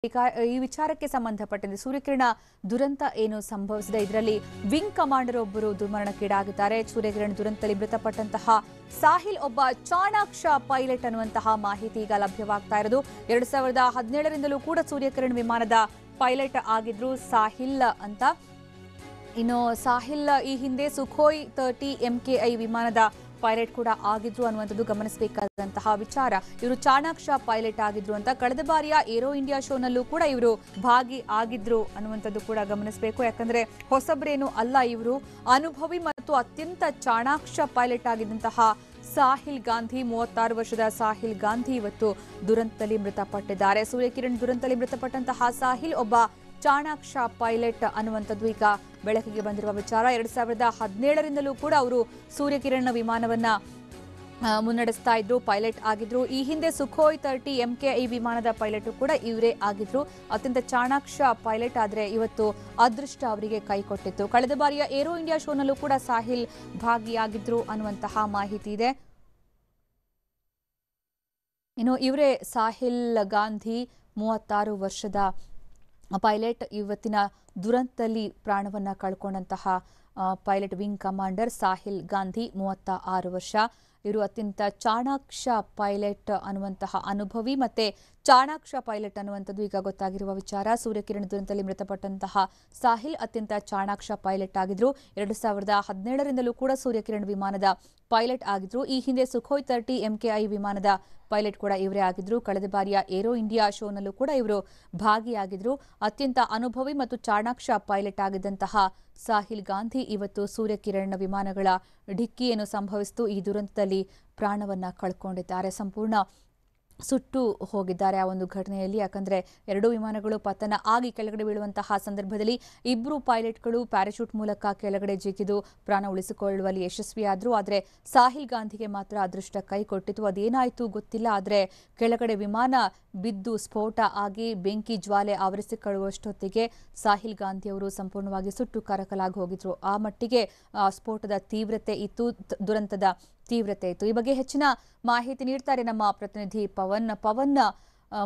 ಈ ವಿಚಾರಕ್ಕೆ ಸಂಬಂಧಪಟ್ಟಂತೆ ಸೂರ್ಯಕಿರಣ ದುರಂತ ಏನು ಸಂಭವಿಸಿದೆ. ಇದರಲ್ಲಿ ವಿಂಗ್ ಕಮಾಂಡರ್ ಒಬ್ಬರು ದುರ್ಮರಣಕ್ಕೀಡಾಗಿದ್ದಾರೆ. ಸೂರ್ಯಕಿರಣ ದುರಂತದಲ್ಲಿ ಮೃತಪಟ್ಟಂತಹ ಸಾಹಿಲ್ ಒಬ್ಬ ಚಾಣಾಕ್ಷ ಪೈಲಟ್ ಅನ್ನುವಂತಹ ಮಾಹಿತಿ ಈಗ ಲಭ್ಯವಾಗ್ತಾ ಇರೋದು. 2017ರಿಂದಲೂ ಕೂಡ ಸೂರ್ಯಕಿರಣ ವಿಮಾನದ ಪೈಲಟ್ ಆಗಿದ್ರು ಸಾಹಿಲ್ ಅಂತ. ಇನ್ನು ಸಾಹಿಲ್ ಈ ಹಿಂದೆ ಸುಖೋಯ್ 30 MKI ವಿಮಾನದ ಪೈಲಟ್ ಕೂಡ ಆಗಿದ್ರು ಅನ್ನುವಂಥದ್ದು ಗಮನಿಸಬೇಕಾದಂತಹ ವಿಚಾರ. ಇವರು ಚಾಣಾಕ್ಷ ಪೈಲಟ್ ಆಗಿದ್ರು ಅಂತ. ಕಳೆದ ಬಾರಿಯ ಏರೋ ಇಂಡಿಯಾ ಶೋನಲ್ಲೂ ಕೂಡ ಇವರು ಭಾಗಿ ಆಗಿದ್ರು ಅನ್ನುವಂಥದ್ದು ಕೂಡ ಗಮನಿಸಬೇಕು. ಯಾಕಂದ್ರೆ ಹೊಸಬ್ರೇನು ಅಲ್ಲ, ಇವರು ಅನುಭವಿ ಮತ್ತು ಅತ್ಯಂತ ಚಾಣಾಕ್ಷ ಪೈಲಟ್ ಆಗಿದ್ದಂತಹ ಸಾಹಿಲ್ ಗಾಂಧಿ, 36 ವರ್ಷದ ಸಾಹಿಲ್ ಗಾಂಧಿ ಇವತ್ತು ದುರಂತದಲ್ಲಿ ಮೃತಪಟ್ಟಿದ್ದಾರೆ. ಸೂರ್ಯಕಿರಣ್ ದುರಂತದಲ್ಲಿ ಮೃತಪಟ್ಟಂತಹ ಸಾಹಿಲ್ ಒಬ್ಬ ಚಾಣಾಕ್ಷ ಪೈಲಟ್ ಅನ್ನುವಂಥದ್ದು ಈಗ ಬೆಳಕಿಗೆ ಬಂದಿರುವ ವಿಚಾರ. 2017ರಿಂದಲೂ ಕೂಡ ಅವರು ಸೂರ್ಯಕಿರಣ್ ವಿಮಾನವನ್ನ ಮುನ್ನಡೆಸ್ತಾ ಇದ್ರು, ಪೈಲಟ್ ಆಗಿದ್ರು. ಈ ಹಿಂದೆ ಸುಖೋಯ್ 30 MKI ವಿಮಾನದ ಪೈಲಟ್ ಕೂಡ ಇವರೇ ಆಗಿದ್ರು. ಅತ್ಯಂತ ಚಾಣಾಕ್ಷ ಪೈಲಟ್. ಆದ್ರೆ ಇವತ್ತು ಅದೃಷ್ಟ ಅವರಿಗೆ ಕೈ ಕೊಟ್ಟಿತ್ತು. ಕಳೆದ ಬಾರಿಯ ಏರೋ ಇಂಡಿಯಾ ಶೋನಲ್ಲೂ ಕೂಡ ಸಾಹಿಲ್ ಭಾಗಿಯಾಗಿದ್ರು ಅನ್ನುವಂತಹ ಮಾಹಿತಿ ಇದೆ. ಇನ್ನು ಇವರೇ ಸಾಹಿಲ್ ಗಾಂಧಿ, 36 ವರ್ಷದ ಪೈಲಟ್. ಇವತ್ತಿನ ದುರಂತದಲ್ಲಿ ಪ್ರಾಣವನ್ನ ಕಳ್ಕೊಂಡಂತಹ pilot wing commander Sahil Gandhi, 36 ವರ್ಷ. ಇವರು ಅತ್ಯಂತ ಚಾಣಾಕ್ಷ ಪೈಲಟ್ ಅನ್ನುವಂತಹ ಅನುಭವಿ ಮತ್ತೆ ಚಾಣಾಕ್ಷ ಪೈಲಟ್ ಅನ್ನುವಂಥದ್ದು ಈಗ ಗೊತ್ತಾಗಿರುವ ವಿಚಾರ. ಸೂರ್ಯಕಿರಣ್ ದುರಂತದಲ್ಲಿ ಮೃತಪಟ್ಟಂತಹ ಸಾಹಿಲ್ ಅತ್ಯಂತ ಚಾಣಾಕ್ಷ ಪೈಲಟ್ ಆಗಿದ್ರು. 2017ರಿಂದಲೂ ಕೂಡ ಸೂರ್ಯಕಿರಣ್ ವಿಮಾನದ ಪೈಲಟ್ ಆಗಿದ್ರು. ಈ ಹಿಂದೆ ಸುಖೋಯ್ 30 MKI ವಿಮಾನದ ಪೈಲಟ್ ಕೂಡ ಇವರೇ ಆಗಿದ್ರು. ಕಳೆದ ಬಾರಿಯ ಏರೋ ಇಂಡಿಯಾ ಶೋನಲ್ಲೂ ಕೂಡ ಇವರು ಭಾಗಿಯಾಗಿದ್ರು. ಅತ್ಯಂತ ಅನುಭವಿ ಮತ್ತು ಚಾಣಾಕ್ಷ ಪೈಲಟ್ ಆಗಿದ್ದಂತಹ ಸಾಹಿಲ್ ಗಾಂಧಿ ಇವತ್ತು ಸೂರ್ಯಕಿರಣ್ ವಿಮಾನಗಳ ಡಿಕ್ಕಿಯನ್ನು ಸಂಭವಿಸಿತು ಈ ದುರಂತದಲ್ಲಿ ಪ್ರಾಣವನ್ನ ಕಳ್ಕೊಂಡಿದ್ದಾರೆ. ಸಂಪೂರ್ಣ ಸುಟ್ಟು ಹೋಗಿದ್ದಾರೆ ಆ ಒಂದು ಘಟನೆಯಲ್ಲಿ. ಯಾಕಂದ್ರೆ ಎರಡೂ ವಿಮಾನಗಳು ಪತನ ಆಗಿ ಕೆಳಗಡೆ ಬೀಳುವಂತಹ ಸಂದರ್ಭದಲ್ಲಿ ಇಬ್ಬರು ಪೈಲಟ್ಗಳು ಪ್ಯಾರಾಶೂಟ್ ಮೂಲಕ ಕೆಳಗಡೆ ಜಿಗಿದು ಪ್ರಾಣ ಉಳಿಸಿಕೊಳ್ಳುವಲ್ಲಿ ಯಶಸ್ವಿಯಾದ್ರು. ಆದರೆ ಸಾಹಿಲ್ ಗಾಂಧಿಗೆ ಮಾತ್ರ ಅದೃಷ್ಟ ಕೈ ಕೊಟ್ಟಿತು. ಅದೇನಾಯಿತು ಗೊತ್ತಿಲ್ಲ. ಆದರೆ ಕೆಳಗಡೆ ವಿಮಾನ ಬಿದ್ದು ಸ್ಫೋಟ ಆಗಿ ಬೆಂಕಿ ಜ್ವಾಲೆ ಆವರಿಸಿಕೊಳ್ಳುವಷ್ಟೊತ್ತಿಗೆ ಸಾಹಿಲ್ ಗಾಂಧಿ ಅವರು ಸಂಪೂರ್ಣವಾಗಿ ಸುಟ್ಟು ಕರಕಲಾಗಿ ಹೋಗಿದ್ರು. ಆ ಮಟ್ಟಿಗೆ ಸ್ಫೋಟದ ತೀವ್ರತೆ ಇತ್ತು, ದುರಂತದ ತೀವ್ರತೆ ಇತ್ತು. ಈ ಬಗ್ಗೆ ಹೆಚ್ಚಿನ ಮಾಹಿತಿ ನೀಡ್ತಾರೆ ನಮ್ಮ ಪ್ರತಿನಿಧಿ ಪವನ್.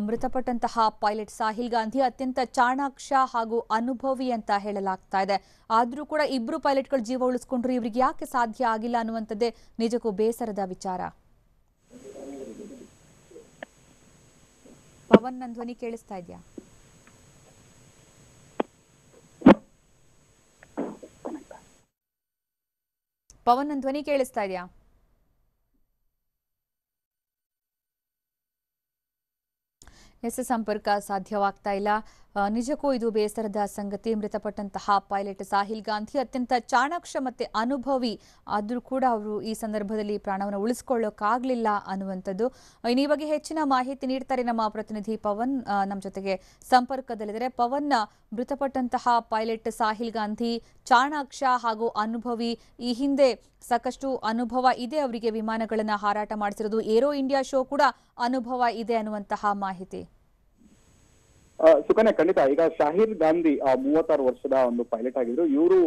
ಮೃತಪಟ್ಟಂತಹ ಪೈಲಟ್ ಸಾಹಿಲ್ ಗಾಂಧಿ ಅತ್ಯಂತ ಚಾಣಾಕ್ಷ ಹಾಗೂ ಅನುಭವಿ ಅಂತ ಹೇಳಲಾಗ್ತಾ ಇದೆ. ಆದ್ರೂ ಕೂಡ ಇಬ್ರು ಪೈಲಟ್ಗಳು ಜೀವ ಉಳಿಸ್ಕೊಂಡ್ರು. ಇವರಿಗೆ ಯಾಕೆ ಸಾಧ್ಯ ಆಗಿಲ್ಲ ಅನ್ನುವಂಥದ್ದೇ ನಿಜಕ್ಕೂ ಬೇಸರದ ವಿಚಾರ. ಪವನ್, ನನ್ನ ಧ್ವನಿ ಕೇಳಿಸ್ತಾ ಇದೆಯಾ? ಪವನ್, ನನ್ನ ಧ್ವನಿ ಕೇಳಿಸ್ತಾ ಇದೆಯಾ? ಸಂಪರ್ಕ ಸಾಧ್ಯವಾಗ್ತಾ ಇಲ್ಲ. ನಿಜಕ್ಕೂ ಇದು ಬೇಸರದ ಸಂಗತಿ. ಮೃತಪಟ್ಟಂತಹ ಪೈಲಟ್ ಸಾಹಿಲ್ ಗಾಂಧಿ ಅತ್ಯಂತ ಚಾಣಾಕ್ಷ ಮತ್ತೆ ಅನುಭವಿ. ಆದ್ರೂ ಕೂಡ ಅವರು ಈ ಸಂದರ್ಭದಲ್ಲಿ ಪ್ರಾಣವನ್ನು ಉಳಿಸ್ಕೊಳ್ಳೋಕ್ಕಾಗಲಿಲ್ಲ ಅನ್ನುವಂಥದ್ದು. ಈ ಬಗ್ಗೆ ಹೆಚ್ಚಿನ ಮಾಹಿತಿ ನೀಡ್ತಾರೆ ನಮ್ಮ ಪ್ರತಿನಿಧಿ ಪವನ್, ನಮ್ಮ ಜೊತೆಗೆ ಸಂಪರ್ಕದಲ್ಲಿದ್ದಾರೆ. ಪವನ್, ಮೃತಪಟ್ಟಂತಹ ಪೈಲಟ್ ಸಾಹಿಲ್ ಗಾಂಧಿ ಚಾಣಾಕ್ಷ ಹಾಗೂ ಅನುಭವಿ. ಈ ಹಿಂದೆ ಸಾಕಷ್ಟು ಅನುಭವ ಇದೆ ಅವರಿಗೆ, ವಿಮಾನಗಳನ್ನ ಹಾರಾಟ ಮಾಡಿಸಿರೋದು, ಏರೋ ಇಂಡಿಯಾ ಶೋ ಕೂಡ ಅನುಭವ ಇದೆ ಅನ್ನುವಂತಹ ಮಾಹಿತಿ. ಸುಕನ್ಯಾ, ಖಂಡಿತ. ಈಗ ಸಾಹಿಲ್ ಗಾಂಧಿ 36 ವರ್ಷದ ಒಂದು ಪೈಲಟ್ ಆಗಿದ್ರು. ಇವರು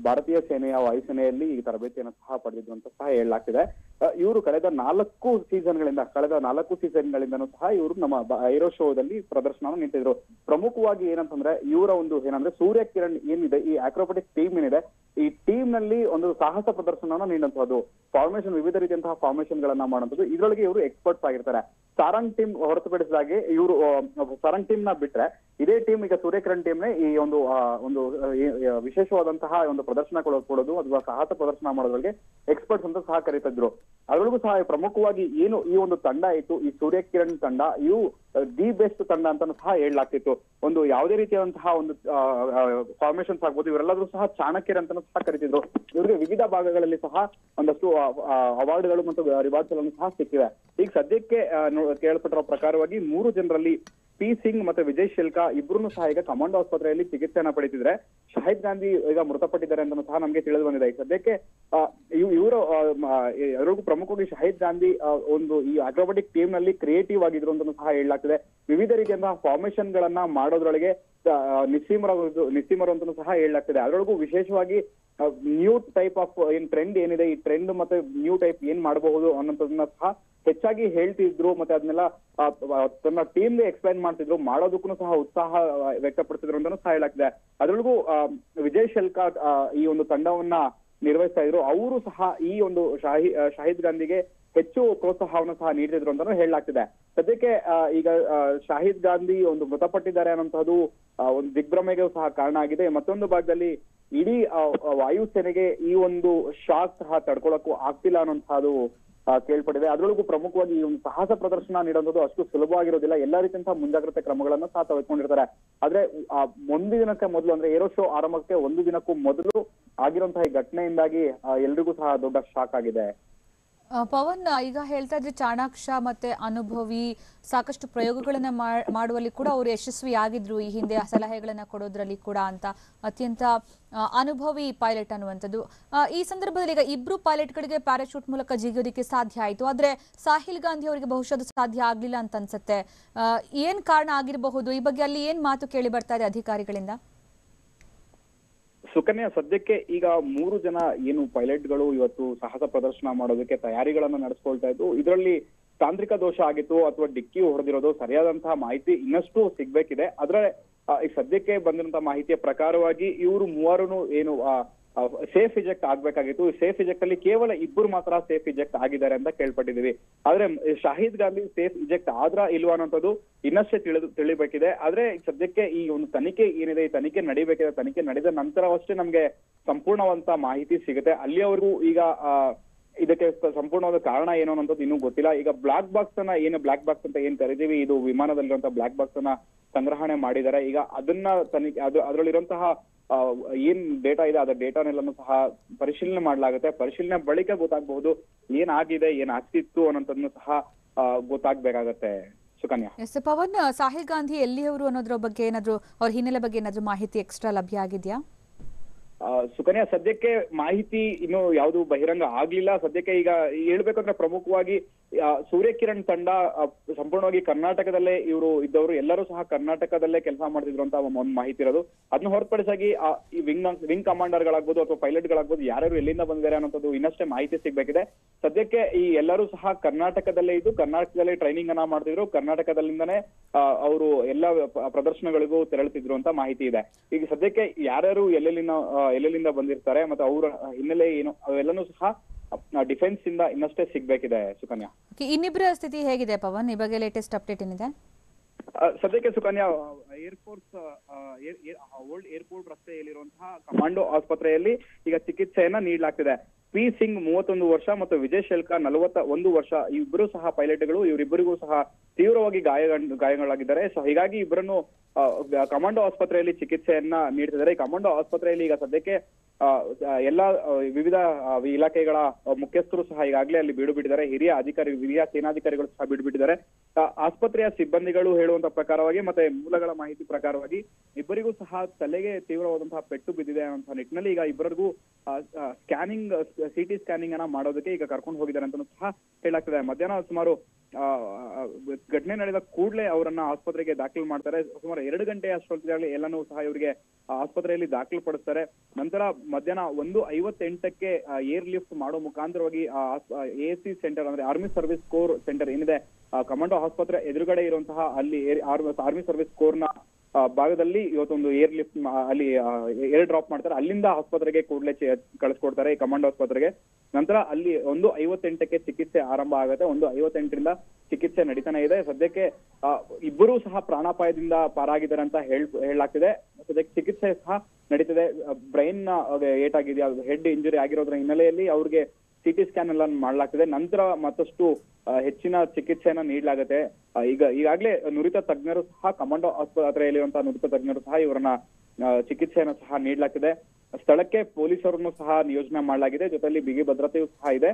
ಭಾರತೀಯ ಸೇನೆಯ ವಾಯುಸೇನೆಯಲ್ಲಿ ಈ ತರಬೇತಿಯನ್ನು ಸಹ ಪಡೆದಿದ್ರು ಅಂತ ಸಹ ಹೇಳಲಾಗ್ತಿದೆ. ಇವರು ಕಳೆದ 4 ಸೀಸನ್ಗಳಿಂದನೂ ಸಹ ಇವರು ನಮ್ಮ ಏರೋ ಶೋದಲ್ಲಿ ಪ್ರದರ್ಶನ ನಿಂತಿದ್ರು. ಪ್ರಮುಖವಾಗಿ ಏನಂತಂದ್ರೆ ಇವರ ಒಂದು ಸೂರ್ಯಕಿರಣ್ ಏನಿದೆ, ಈ ಆಕ್ರೋಬಾಟಿಕ್ ಟೀಮ್ ಏನಿದೆ, ಈ ಟೀಮ್ ನಲ್ಲಿ ಒಂದು ಸಾಹಸ ಪ್ರದರ್ಶನವನ್ನು ನೀಡುವಂತಹದ್ದು, ವಿವಿಧ ರೀತಿಯಂತಹ ಫಾರ್ಮೇಶನ್ ಗಳನ್ನ ಮಾಡುವಂಥದ್ದು. ಇದರೊಳಗೆ ಇವರು ಎಕ್ಸ್ಪರ್ಟ್ಸ್ ಆಗಿರ್ತಾರೆ. ಸಾರಂಗ್ ಟೀಮ್ ಹೊರತುಪಡಿಸಿದಾಗೆ ಇವರು ಸಾರಂಗ್ ಟೀಮ್ ನ ಬಿಟ್ರೆ ಇದೇ ಟೀಮ್ ಈಗ ಸೂರ್ಯಕಿರಣ್ ಟೀಮ್ ನೇ ಈ ಒಂದು ವಿಶೇಷವಾದಂತಹ ಒಂದು ಪ್ರದರ್ಶನ ಕೊಡೋದು ಅಥವಾ ಸಾಹಸ ಪ್ರದರ್ಶನ ಮಾಡೋದ್ರಿಗೆ ಎಕ್ಸ್ಪರ್ಟ್ಸ್ ಅಂತ ಸಹ ಕರೀತಿದ್ರು. ಅದರೊಳಗೂ ಸಹ ಪ್ರಮುಖವಾಗಿ ಏನು ಈ ಒಂದು ತಂಡ ಇತ್ತು, ಈ ಸೂರ್ಯಕಿರಣ್ ತಂಡ, ಇವು ದಿ ಬೆಸ್ಟ್ ತಂಡ ಅಂತ ಸಹ ಹೇಳಲಾಗ್ತಿತ್ತು. ಒಂದು ಯಾವುದೇ ರೀತಿಯಾದಂತಹ ಒಂದು ಫಾರ್ಮೇಶನ್ಸ್ ಆಗ್ಬೋದು, ಇವರೆಲ್ಲರೂ ಸಹ ಚಾಣಕ್ಯರು ಅಂತ ಸಹ ಕರೀತಿದ್ರು. ಇವರಿಗೆ ವಿವಿಧ ಭಾಗಗಳಲ್ಲಿ ಸಹ ಒಂದಷ್ಟು ಅವಾರ್ಡ್ಗಳು ಮತ್ತು ರಿವಾರ್ಡ್ಸ್ ಗಳನ್ನು ಸಹ ಸಿಕ್ಕಿವೆ. ಈಗ ಸದ್ಯಕ್ಕೆ ಕೇಳಲ್ಪಟ್ಟಿರೋ ಪ್ರಕಾರವಾಗಿ 3 ಜನರಲ್ಲಿ ಪಿ ಸಿಂಗ್ ಮತ್ತೆ ವಿಜಯ್ ಶಿಲ್ಕಾ ಇಬ್ರು ಸಹ ಈಗ ಕಮಾಂಡೋ ಆಸ್ಪತ್ರೆಯಲ್ಲಿ ಚಿಕಿತ್ಸೆಯನ್ನ ಪಡೆದಿದ್ರೆ, ಶಾಹಿದ್ ಗಾಂಧಿ ಈಗ ಮೃತಪಟ್ಟಿದ್ದಾರೆ ಅಂತ ಸಹ ನಮ್ಗೆ ತಿಳಿದು ಬಂದಿದೆ. ಈಗ ಸದ್ಯಕ್ಕೆ ಇವರು ಪ್ರಮುಖವಾಗಿ ಶಾಹಿದ್ ಗಾಂಧಿ ಒಂದು ಈ ಅಕ್ರೋಬಾಟಿಕ್ ಟೀಮ್ ನಲ್ಲಿ ಕ್ರಿಯೇಟಿವ್ ಆಗಿದ್ರು ಅಂತ ಸಹ ಹೇಳಲಾಗ್ತಿದೆ. ಹೇಳಲಾಗ್ತಿದೆ. ವಿವಿಧ ರೀತಿಯಂತಹ ಫಾರ್ಮೇಶನ್ ಗಳನ್ನ ಮಾಡೋದ್ರೊಳಗೆ ನಿಸ್ಸೀಮರು ಅಂತಲೂ ಸಹ ಹೇಳಲಾಗ್ತಿದೆ. ಅದರೊಳಗೂ ವಿಶೇಷವಾಗಿ ನ್ಯೂ ಟೈಪ್ ಆಫ್ ಟ್ರೆಂಡ್ ಏನಿದೆ, ಈ ಟ್ರೆಂಡ್ ಮತ್ತೆ ನ್ಯೂ ಟೈಪ್ ಏನ್ ಮಾಡಬಹುದು ಅನ್ನೋದನ್ನ ಸಹ ಹೆಚ್ಚಾಗಿ ಹೇಳ್ತಿದ್ರು. ಮತ್ತೆ ಅದನ್ನೆಲ್ಲ ತನ್ನ ಟೀಮ್ಗೆ ಎಕ್ಸ್ಪ್ಲೈನ್ ಮಾಡ್ತಿದ್ರು, ಮಾಡೋದಕ್ಕೂ ಸಹ ಉತ್ಸಾಹ ವ್ಯಕ್ತಪಡಿಸಿದ್ರು ಅಂತಾನು ಸಹ ಹೇಳಲಾಗ್ತಿದೆ. ಅದರೊಳಗೂ ವಿಜಯ್ ಶೆಲ್ಕಾರ್ ಈ ಒಂದು ತಂಡವನ್ನ ನಿರ್ವಹಿಸ್ತಾ ಇದ್ರು. ಅವರು ಸಹ ಈ ಒಂದು ಶಾಹಿದ್ ಗಾಂಧಿಗೆ ಹೆಚ್ಚು ಪ್ರೋತ್ಸಾಹವನ್ನು ಸಹ ನೀಡ್ತಿದ್ರು ಅಂತಾನು ಹೇಳಲಾಗ್ತಿದೆ. ಸದ್ಯಕ್ಕೆ ಈಗ ಶಾಹಿದ್ ಗಾಂಧಿ ಒಂದು ಮೃತಪಟ್ಟಿದ್ದಾರೆ ಅನ್ನೋಂಥದ್ದು ಒಂದು ದಿಗ್ಭ್ರಮೆಗೂ ಸಹ ಕಾರಣ ಆಗಿದೆ. ಮತ್ತೊಂದು ಭಾಗದಲ್ಲಿ ಇಡೀ ವಾಯುಸೇನೆಗೆ ಈ ಒಂದು ಶಾಕ್ ಸಹ ತಡ್ಕೊಳಕ್ಕೂ ಆಗ್ತಿಲ್ಲ ಅನ್ನೋಂಥದ್ದು ಕೇಳ್ಪಟ್ಟಿದೆ. ಅದರೊಳಗೂ ಪ್ರಮುಖವಾಗಿ ಈ ಒಂದು ಸಾಹಸ ಪ್ರದರ್ಶನ ನೀಡುವಂಥದ್ದು ಅಷ್ಟು ಸುಲಭವಾಗಿರೋದಿಲ್ಲ. ಎಲ್ಲಾ ರೀತಿಯಂತಹ ಮುಂಜಾಗ್ರತೆ ಕ್ರಮಗಳನ್ನ ಸಹ ತೆಗೆದುಕೊಂಡಿರ್ತಾರೆ. ಆದ್ರೆ ಒಂದು ದಿನಕ್ಕೆ ಮೊದಲು ಅಂದ್ರೆ ಏರೋ ಶೋ ಆರಂಭಕ್ಕೆ ಒಂದು ದಿನಕ್ಕೂ ಮೊದಲು ಆಗಿರುವಂತಹ ಈ ಘಟನೆಯಿಂದಾಗಿ ಎಲ್ರಿಗೂ ಸಹ ದೊಡ್ಡ ಶಾಕ್ ಆಗಿದೆ. ಪವನ್, ಈಗ ಹೇಳ್ತಾ ಇದ್ರೆ ಚಾಣಾಕ್ಷ ಮತ್ತೆ ಅನುಭವಿ ಸಾಕಷ್ಟು ಪ್ರಯೋಗಗಳನ್ನ ಮಾಡುವಲ್ಲಿ ಕೂಡ ಅವರು ಯಶಸ್ವಿಯಾಗಿದ್ರು, ಈ ಹಿಂದೆ ಸಲಹೆಗಳನ್ನ ಕೊಡೋದ್ರಲ್ಲಿ ಕೂಡ ಅಂತ. ಅತ್ಯಂತ ಅನುಭವಿ ಪೈಲಟ್ ಅನ್ನುವಂಥದ್ದು. ಈ ಸಂದರ್ಭದಲ್ಲಿ ಈಗ ಇಬ್ರು ಪೈಲಟ್ಗಳಿಗೆ ಪ್ಯಾರಾಶೂಟ್ ಮೂಲಕ ಜಿಗಿಯೋದಕ್ಕೆ ಸಾಧ್ಯ ಆಯಿತು, ಆದ್ರೆ ಸಾಹಿಲ್ ಗಾಂಧಿ ಅವರಿಗೆ ಬಹುಶಃ ಅದು ಸಾಧ್ಯ ಆಗ್ಲಿಲ್ಲ ಅಂತ ಅನ್ಸುತ್ತೆ. ಏನ್ ಕಾರಣ ಆಗಿರಬಹುದು? ಈ ಬಗ್ಗೆ ಅಲ್ಲಿ ಏನ್ ಮಾತು ಕೇಳಿ ಬರ್ತಾ ಇದೆ ಅಧಿಕಾರಿಗಳಿಂದ? ಸುಕನ್ಯಾ, ಸದ್ಯಕ್ಕೆ ಈಗ 3 ಜನ ಏನು ಪೈಲಟ್ಗಳು ಇವತ್ತು ಸಾಹಸ ಪ್ರದರ್ಶನ ಮಾಡೋದಕ್ಕೆ ತಯಾರಿಗಳನ್ನ ನಡೆಸ್ಕೊಳ್ತಾ ಇದ್ದು, ಇದರಲ್ಲಿ ತಾಂತ್ರಿಕ ದೋಷ ಆಗಿತ್ತು ಅಥವಾ ಡಿಕ್ಕಿ ಹೊಡೆದಿರೋದು ಸರಿಯಾದಂತಹ ಮಾಹಿತಿ ಇನ್ನಷ್ಟು ಸಿಗ್ಬೇಕಿದೆ. ಆದ್ರೆ ಈ ಸದ್ಯಕ್ಕೆ ಬಂದಿರುವಂತಹ ಮಾಹಿತಿಯ ಪ್ರಕಾರವಾಗಿ ಇವರು ಮೂವರೂ ಏನು ಸೇಫ್ ಇಜೆಕ್ಟ್ ಆಗ್ಬೇಕಾಗಿತ್ತು. ಸೇಫ್ ಇಜೆಕ್ಟ್ ಅಲ್ಲಿ ಕೇವಲ ಇಬ್ಬರು ಮಾತ್ರ ಸೇಫ್ ಇಜೆಕ್ಟ್ ಆಗಿದ್ದಾರೆ ಅಂತ ಕೇಳ್ಪಟ್ಟಿದೀವಿ. ಆದ್ರೆ ಶಾಹಿದ್ ಗಾಂಧಿ ಸೇಫ್ ಇಜೆಕ್ಟ್ ಆದ್ರ ಇಲ್ವಾ ಅನ್ನೋಂಥದ್ದು ಇನ್ನಷ್ಟೇ ತಿಳಿಬೇಕಿದೆ. ಆದ್ರೆ ಸದ್ಯಕ್ಕೆ ಈ ಒಂದು ತನಿಖೆ ಏನಿದೆ, ಈ ತನಿಖೆ ನಡಿಬೇಕಿದೆ. ತನಿಖೆ ನಡೆದ ನಂತರವಷ್ಟೇ ನಮ್ಗೆ ಸಂಪೂರ್ಣವಂತ ಮಾಹಿತಿ ಸಿಗುತ್ತೆ. ಅಲ್ಲಿಯವರೆಗೂ ಈಗ ಇದಕ್ಕೆ ಸಂಪೂರ್ಣವಾದ ಕಾರಣ ಏನು ಅನ್ನೋದು ಇನ್ನೂ ಗೊತ್ತಿಲ್ಲ. ಈಗ ಬ್ಲಾಕ್ ಬಾಕ್ಸ್ ಅಂತ ಏನ್ ಕರಿತೀವಿ, ಇದು ವಿಮಾನದಲ್ಲಿರುವಂತಹ ಬ್ಲಾಕ್ ಬಾಕ್ಸ್ ಅನ್ನ ಸಂಗ್ರಹಣೆ ಮಾಡಿದ್ದಾರೆ. ಈಗ ಅದನ್ನ ತನಿಖೆ ಅದರಲ್ಲಿರುವಂತಹ ಏನ್ ಡೇಟಾ ಇದೆ ಅದರ ಡೇಟಾನೆಲ್ಲನೂ ಸಹ ಪರಿಶೀಲನೆ ಮಾಡಲಾಗುತ್ತೆ. ಪರಿಶೀಲನೆ ಬಳಿಕ ಗೊತ್ತಾಗಬಹುದು ಏನಾಗಿದೆ, ಏನಾಗ್ತಿತ್ತು ಅನ್ನೋದನ್ನು ಸಹ ಗೊತ್ತಾಗ್ಬೇಕಾಗತ್ತೆ. ಸುಕನ್ಯಾ. ಎಸ್ ಪವನ್, ಸಾಹಿಲ್ ಗಾಂಧಿ ಎಲ್ಲಿಯವರು ಅನ್ನೋದ್ರ ಬಗ್ಗೆ ಏನಾದ್ರು, ಅವ್ರ ಹಿನ್ನೆಲೆ ಬಗ್ಗೆ ಏನಾದ್ರು ಮಾಹಿತಿ ಎಕ್ಸ್ಟ್ರಾ ಲಭ್ಯ ಆಗಿದೆಯಾ? ಸುಕನ್ಯಾ, ಸದ್ಯಕ್ಕೆ ಮಾಹಿತಿ ಇನ್ನು ಯಾವುದು ಬಹಿರಂಗ ಆಗ್ಲಿಲ್ಲ. ಸದ್ಯಕ್ಕೆ ಈಗ ಹೇಳ್ಬೇಕಂದ್ರೆ ಪ್ರಮುಖವಾಗಿ ಸೂರ್ಯಕಿರಣ್ ತಂಡ ಸಂಪೂರ್ಣವಾಗಿ ಕರ್ನಾಟಕದಲ್ಲೇ ಇವರು ಇದ್ದವರು, ಎಲ್ಲರೂ ಸಹ ಕರ್ನಾಟಕದಲ್ಲೇ ಕೆಲಸ ಮಾಡ್ತಿದ್ರು ಅಂತ ಒಂದು ಮಾಹಿತಿ ಇರೋದು. ಅದನ್ನ ಹೊರತುಪಡಿಸಾಗಿ ಈ ವಿಂಗ್ ಕಮಾಂಡರ್ ಗಳಾಗ್ಬೋದು ಅಥವಾ ಪೈಲಟ್ ಗಳಾಗ್ಬೋದು ಯಾರ್ಯಾರು ಎಲ್ಲಿಂದ ಬಂದಿದ್ದಾರೆ ಅನ್ನೋದು ಇನ್ನಷ್ಟೇ ಮಾಹಿತಿ ಸಿಗ್ಬೇಕಿದೆ. ಸದ್ಯಕ್ಕೆ ಈ ಎಲ್ಲರೂ ಸಹ ಕರ್ನಾಟಕದಲ್ಲೇ ಇದ್ದು ಕರ್ನಾಟಕದಲ್ಲೇ ಟ್ರೈನಿಂಗ್ ಅನ್ನ ಮಾಡ್ತಿದ್ರು, ಕರ್ನಾಟಕದಲ್ಲಿಂದನೇ ಅವರು ಎಲ್ಲ ಪ್ರದರ್ಶನಗಳಿಗೂ ತೆರಳುತ್ತಿದ್ರು ಅಂತ ಮಾಹಿತಿ ಇದೆ. ಈಗ ಸದ್ಯಕ್ಕೆ ಯಾರ್ಯಾರು ಎಲ್ಲೆಲ್ಲಿಂದ ಬಂದಿರ್ತಾರೆ ಮತ್ತೆ ಅವರ ಹಿನ್ನೆಲೆ ಏನು ಅವೆಲ್ಲನೂ ಸಹ ಡಿಫೆನ್ಸ್ ಇಂದ ಇನ್ನಷ್ಟೇ ಸಿಗ್ಬೇಕಿದೆ. ಸುಕನ್ಯಾ, ಇನ್ನಿಬ್ಬರ ಸ್ಥಿತಿ ಹೇಗಿದೆ ಪವನ್? ಈ ಬಗ್ಗೆ ಲೇಟೆಸ್ಟ್ ಅಪ್ಡೇಟ್ ಏನಿದೆ? ಸದ್ಯಕ್ಕೆ ಸುಕನ್ಯಾ, ಏರ್ಫೋರ್ಸ್ ಓಲ್ಡ್ ಏರ್ಪೋರ್ಟ್ ರಸ್ತೆಯಲ್ಲಿರುವಂತಹ ಕಮಾಂಡೋ ಆಸ್ಪತ್ರೆಯಲ್ಲಿ ಈಗ ಚಿಕಿತ್ಸೆಯನ್ನ ನೀಡಲಾಗ್ತಿದೆ. ಪಿ ಸಿಂಗ್ 31 ವರ್ಷ ಮತ್ತು ವಿಜಯ್ ಶೆಲ್ಕಾ 41 ವರ್ಷ ಇಬ್ಬರು ಸಹ ಪೈಲಟ್ಗಳು. ಇವರಿಬ್ಬರಿಗೂ ಸಹ ತೀವ್ರವಾಗಿ ಗಾಯಗಳಾಗಿದ್ದಾರೆ. ಸೊ ಹೀಗಾಗಿ ಇಬ್ಬರನ್ನು ಕಮಾಂಡೋ ಆಸ್ಪತ್ರೆಯಲ್ಲಿ ಚಿಕಿತ್ಸೆಯನ್ನ ನೀಡ್ತಿದ್ದಾರೆ. ಈ ಕಮಾಂಡೋ ಆಸ್ಪತ್ರೆಯಲ್ಲಿ ಈಗ ಸದ್ಯಕ್ಕೆ ಎಲ್ಲಾ ವಿವಿಧ ಇಲಾಖೆಗಳ ಮುಖ್ಯಸ್ಥರು ಸಹ ಈಗಾಗಲೇ ಅಲ್ಲಿ ಬೀಡು ಬಿಟ್ಟಿದ್ದಾರೆ. ಹಿರಿಯ ಸೇನಾಧಿಕಾರಿಗಳು ಸಹ ಬೀಡು ಬಿಟ್ಟಿದ್ದಾರೆ. ಆಸ್ಪತ್ರೆಯ ಸಿಬ್ಬಂದಿಗಳು ಹೇಳುವಂತ ಪ್ರಕಾರವಾಗಿ ಮತ್ತೆ ಮೂಲಗಳ ಮಾಹಿತಿ ಪ್ರಕಾರವಾಗಿ ಇಬ್ಬರಿಗೂ ಸಹ ತಲೆಗೆ ತೀವ್ರವಾದಂತಹ ಪೆಟ್ಟು ಬಿದ್ದಿದೆ ಅನ್ನೋ ನಿಟ್ಟಿನಲ್ಲಿ ಈಗ ಇಬ್ಬರಿಗೂ ಸ್ಕ್ಯಾನಿಂಗ್ ಸಿಟಿ ಸ್ಕ್ಯಾನಿಂಗ್ ಅನ್ನ ಮಾಡೋದಕ್ಕೆ ಈಗ ಕರ್ಕೊಂಡು ಹೋಗಿದ್ದಾರೆ ಅಂತ ಸಹ ಹೇಳಲಾಗ್ತದೆ. ಮಧ್ಯಾಹ್ನ ಸುಮಾರು ಘಟನೆ ನಡೆದ ಕೂಡಲೇ ಅವರನ್ನ ಆಸ್ಪತ್ರೆಗೆ ದಾಖಲು ಮಾಡ್ತಾರೆ. ಸುಮಾರು 2 ಗಂಟೆ ಅಷ್ಟೊತ್ತಿಗೆ ಎಲ್ಲನೂ ಸಹ ಇವರಿಗೆ ಆಸ್ಪತ್ರೆಯಲ್ಲಿ ದಾಖಲು ಪಡಿಸ್ತಾರೆ. ನಂತರ ಮಧ್ಯಾಹ್ನ 1:58ಕ್ಕೆ ಏರ್ ಲಿಫ್ಟ್ ಮಾಡೋ ಮುಖಾಂತರವಾಗಿ ASC ಸೆಂಟರ್ ಅಂದ್ರೆ ಆರ್ಮಿ ಸರ್ವಿಸ್ ಕೋರ್ ಸೆಂಟರ್ ಏನಿದೆ ಕಮಾಂಡೋ ಆಸ್ಪತ್ರೆ ಎದುರುಗಡೆ ಇರುವಂತಹ ಅಲ್ಲಿ ಆರ್ಮಿ ಸರ್ವಿಸ್ ಕೋರ್ ನ ಭಾಗದಲ್ಲಿ ಇವತ್ತೊಂದು ಏರ್ ಲಿಫ್ಟ್ ಅಲ್ಲಿ ಏರ್ ಡ್ರಾಪ್ ಮಾಡ್ತಾರೆ. ಅಲ್ಲಿಂದ ಆಸ್ಪತ್ರೆಗೆ ಕೂಡಲೇ ಕಳಿಸ್ಕೊಡ್ತಾರೆ ಈ ಕಮಾಂಡೋ ಆಸ್ಪತ್ರೆಗೆ. ನಂತರ ಅಲ್ಲಿ 1:58ಕ್ಕೆ ಚಿಕಿತ್ಸೆ ಆರಂಭ ಆಗುತ್ತೆ. 1:58ರಿಂದ ಚಿಕಿತ್ಸೆ ನಡೀತಾನೆ ಇದೆ. ಸದ್ಯಕ್ಕೆ ಇಬ್ಬರೂ ಸಹ ಪ್ರಾಣಾಪಾಯದಿಂದ ಪಾರಾಗಿದ್ದಾರೆ ಅಂತ ಹೇಳಲಾಗ್ತಿದೆ. ಸದ್ಯಕ್ಕೆ ಚಿಕಿತ್ಸೆ ಸಹ ನಡೀತಿದೆ. ಬ್ರೈನ್ ಏಟಾಗಿದೆಯಾ, ಹೆಡ್ ಇಂಜುರಿ ಆಗಿರೋದ್ರ ಹಿನ್ನೆಲೆಯಲ್ಲಿ ಅವ್ರಿಗೆ ಸಿಟಿ ಸ್ಕ್ಯಾನ್ ಎಲ್ಲ ಮಾಡ್ಲಾಗ್ತಿದೆ. ನಂತರ ಮತ್ತಷ್ಟು ಹೆಚ್ಚಿನ ಚಿಕಿತ್ಸೆಯನ್ನ ನೀಡಲಾಗುತ್ತೆ. ಈಗಾಗಲೇ ನುರಿತ ತಜ್ಞರು ಸಹ ಕಮಾಂಡೋ ಆಸ್ಪತ್ರೆಯಲ್ಲಿರುವಂತಹ ನುರಿತ ತಜ್ಞರು ಸಹ ಇವರನ್ನ ಚಿಕಿತ್ಸೆಯನ್ನು ಸಹ ನೀಡಲಾಗ್ತಿದೆ. ಸ್ಥಳಕ್ಕೆ ಪೊಲೀಸರನ್ನು ಸಹ ನಿಯೋಜನೆ ಮಾಡಲಾಗಿದೆ. ಜೊತೆಯಲ್ಲಿ ಬಿಗಿ ಭದ್ರತೆಯೂ ಸಹ ಇದೆ.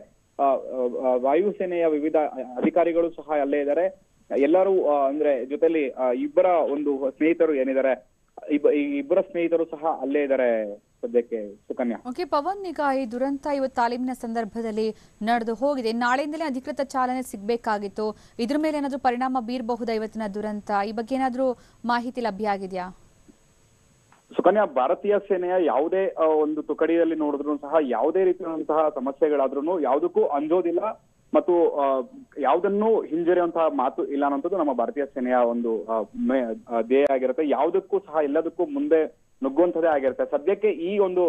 ವಾಯುಸೇನೆಯ ವಿವಿಧ ಅಧಿಕಾರಿಗಳು ಸಹ ಅಲ್ಲೇ ಇದ್ದಾರೆ. ಎಲ್ಲರೂ ಅಂದ್ರೆ ಜೊತೆಲಿ ಇಬ್ಬರ ಒಂದು ಸ್ನೇಹಿತರು ಏನಿದ್ದಾರೆ, ಇಬ್ಬರ ಸ್ನೇಹಿತರು ಸಹ ಅಲ್ಲೇ ಇದ್ದಾರೆ. ಸದ್ಯಕ್ಕೆ ಸುಕನ್ಯಾ. ಓಕೆ ಪವನ್, ಈಗ ಈ ದುರಂತ ಇವತ್ತು ತಾಲೀಮಿನ ಸಂದರ್ಭದಲ್ಲಿ ನಡೆದು ಹೋಗಿದೆ, ನಾಳೆಯಿಂದಲೇ ಅಧಿಕೃತ ಚಾಲನೆ ಸಿಗಬೇಕಾಗಿತ್ತು. ಇದ್ರ ಮೇಲೆ ಏನಾದರೂ ಪರಿಣಾಮ ಬೀರಬಹುದಾ ಇವತ್ತಿನ ದುರಂತ? ಈ ಬಗ್ಗೆ ಏನಾದರೂ ಮಾಹಿತಿ ಲಭ್ಯ ಆಗಿದೆಯಾ? ಸುಕನ್ಯಾ, ಭಾರತೀಯ ಸೇನೆಯ ಯಾವುದೇ ಒಂದು ತುಕಡಿಯಲ್ಲಿ ನೋಡಿದ್ರು ಸಹ ಯಾವುದೇ ರೀತಿಯಾದಂತಹ ಸಮಸ್ಯೆಗಳಾದ್ರೂ ಯಾವುದಕ್ಕೂ ಅಂಜೋದಿಲ್ಲ ಮತ್ತು ಯಾವುದನ್ನು ಹಿಂಜರಿಯುವಂತಹ ಮಾತು ಇಲ್ಲ ಅನ್ನೋದು ನಮ್ಮ ಭಾರತೀಯ ಸೇನೆಯ ಒಂದು ಧ್ಯೇಯ ಆಗಿರುತ್ತೆ. ಯಾವುದಕ್ಕೂ ಸಹ ಎಲ್ಲದಕ್ಕೂ ಮುಂದೆ ನುಗ್ಗುವಂಥದ್ದೇ ಆಗಿರುತ್ತೆ. ಸದ್ಯಕ್ಕೆ ಈ ಒಂದು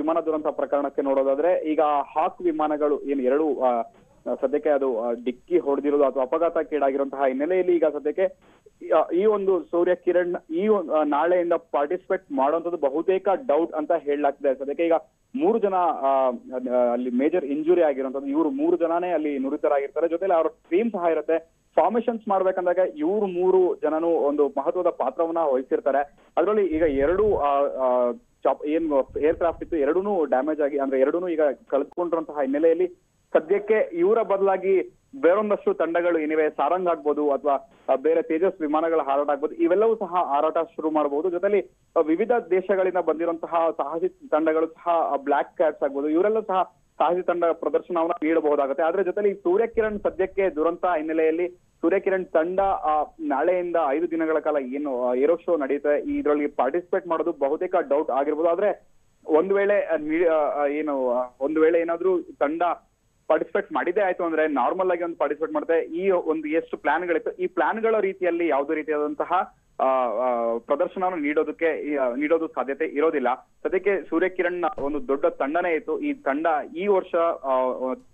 ವಿಮಾನ ದುರಂತ ಪ್ರಕರಣಕ್ಕೆ ನೋಡೋದಾದ್ರೆ, ಈಗ ಹಾಕ್ ವಿಮಾನಗಳು ಏನು ಎರಡು ಸದ್ಯಕ್ಕೆ ಅದು ಡಿಕ್ಕಿ ಹೊಡೆದಿರೋದು ಅಥವಾ ಅಪಘಾತಕ್ಕೀಡಾಗಿರುವಂತಹ ಹಿನ್ನೆಲೆಯಲ್ಲಿ ಈಗ ಸದ್ಯಕ್ಕೆ ಈ ಒಂದು ಸೂರ್ಯ ಕಿರಣ್ ನಾಳೆಯಿಂದ ಪಾರ್ಟಿಸಿಪೇಟ್ ಮಾಡುವಂಥದ್ದು ಬಹುತೇಕ ಡೌಟ್ ಅಂತ ಹೇಳಲಾಗ್ತಿದೆ. ಸದ್ಯಕ್ಕೆ ಈಗ 3 ಜನ ಅಲ್ಲಿ ಮೇಜರ್ ಇಂಜುರಿ ಆಗಿರುವಂತದ್ದು, ಇವರು 3 ಜನನೇ ಅಲ್ಲಿ ನುರಿತರಾಗಿರ್ತಾರೆ. ಜೊತೆಲಿ ಅವ್ರ ಟೀಮ್ ಸಹ ಇರುತ್ತೆ. ಫಾರ್ಮೇಶನ್ಸ್ ಮಾಡ್ಬೇಕಂದಾಗ ಇವ್ರು 3 ಜನನು ಒಂದು ಮಹತ್ವದ ಪಾತ್ರವನ್ನ ವಹಿಸಿರ್ತಾರೆ. ಅದರಲ್ಲಿ ಈಗ 2 ಏನು ಏರ್ ಕ್ರಾಫ್ಟ್ ಇತ್ತು, ಎರಡೂನು ಡ್ಯಾಮೇಜ್ ಆಗಿ, ಅಂದ್ರೆ ಎರಡೂನು ಈಗ ಕಳ್ಕೊಂಡಿರುವಂತಹ ಹಿನ್ನೆಲೆಯಲ್ಲಿ ಸದ್ಯಕ್ಕೆ ಇವರ ಬದಲಾಗಿ ಬೇರೊಂದಷ್ಟು ತಂಡಗಳು ಏನಿವೆ, ಸಾರಂಗ್ ಆಗ್ಬೋದು ಅಥವಾ ಬೇರೆ ತೇಜಸ್ ವಿಮಾನಗಳ ಹಾರಾಟ ಆಗ್ಬೋದು, ಇವೆಲ್ಲವೂ ಸಹ ಹಾರಾಟ ಶುರು ಮಾಡಬಹುದು. ಜೊತೆಲಿ ವಿವಿಧ ದೇಶಗಳಿಂದ ಬಂದಿರುವಂತಹ ಸಾಹಸಿ ತಂಡಗಳು ಸಹ, ಬ್ಲಾಕ್ ಕ್ಯಾಟ್ಸ್ ಆಗ್ಬೋದು, ಇವರೆಲ್ಲ ಸಹ ಸಾಹಸಿ ತಂಡ ಪ್ರದರ್ಶನವನ್ನ ನೀಡಬಹುದಾಗುತ್ತೆ. ಆದ್ರೆ ಜೊತೆಲಿ ಸೂರ್ಯಕಿರಣ್ ಸದ್ಯಕ್ಕೆ ದುರಂತ ಹಿನ್ನೆಲೆಯಲ್ಲಿ ಸೂರ್ಯಕಿರಣ್ ತಂಡ ನಾಳೆಯಿಂದ 5 ದಿನಗಳ ಕಾಲ ಏನು ಏರೋ ಶೋ ನಡೆಯುತ್ತೆ, ಇದರಲ್ಲಿ ಪಾರ್ಟಿಸಿಪೇಟ್ ಮಾಡೋದು ಬಹುತೇಕ ಡೌಟ್ ಆಗಿರ್ಬೋದು. ಆದ್ರೆ ಒಂದು ವೇಳೆ ಏನಾದ್ರೂ ತಂಡ ಪಾರ್ಟಿಸಿಪೇಟ್ ಮಾಡಿದ್ದೇ ಆಯ್ತು ಅಂದ್ರೆ ನಾರ್ಮಲ್ ಆಗಿ ಒಂದು ಪಾರ್ಟಿಸಿಪೇಟ್ ಮಾಡುತ್ತೆ. ಈ ಒಂದು ಎಷ್ಟು ಪ್ಲಾನ್ಗಳಿತ್ತು, ಈ ಪ್ಲಾನ್ಗಳ ರೀತಿಯಲ್ಲಿ ಯಾವುದೇ ರೀತಿಯಾದಂತಹ ಪ್ರದರ್ಶನವನ್ನು ನೀಡೋದು ಸಾಧ್ಯತೆ ಇರೋದಿಲ್ಲ. ಸದ್ಯಕ್ಕೆ ಸೂರ್ಯಕಿರಣ್ ಒಂದು ದೊಡ್ಡ ತಂಡನೇ ಇತ್ತು. ಈ ತಂಡ ಈ ವರ್ಷ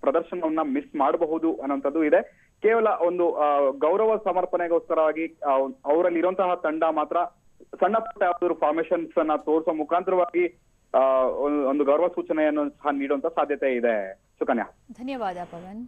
ಪ್ರದರ್ಶನವನ್ನ ಮಿಸ್ ಮಾಡಬಹುದು ಅನ್ನೋಂಥದ್ದು ಇದೆ. ಕೇವಲ ಒಂದು ಗೌರವ ಸಮರ್ಪಣೆಗೋಸ್ಕರವಾಗಿ ಅವರಲ್ಲಿ ಇರುವಂತಹ ತಂಡ ಮಾತ್ರ ಸಣ್ಣ ಪುಟ್ಟ ಯಾವ್ದಾದ್ರು ಫಾರ್ಮೇಶನ್ಸ್ ಅನ್ನ ತೋರಿಸುವ ಮುಖಾಂತರವಾಗಿ ಒಂದು ಗೌರವ ಸೂಚನೆಯನ್ನು ಸಹ ನೀಡುವಂತ ಸಾಧ್ಯತೆ ಇದೆ. ಸುಕನ್ಯಾ, ಧನ್ಯವಾದ ಪವನ್.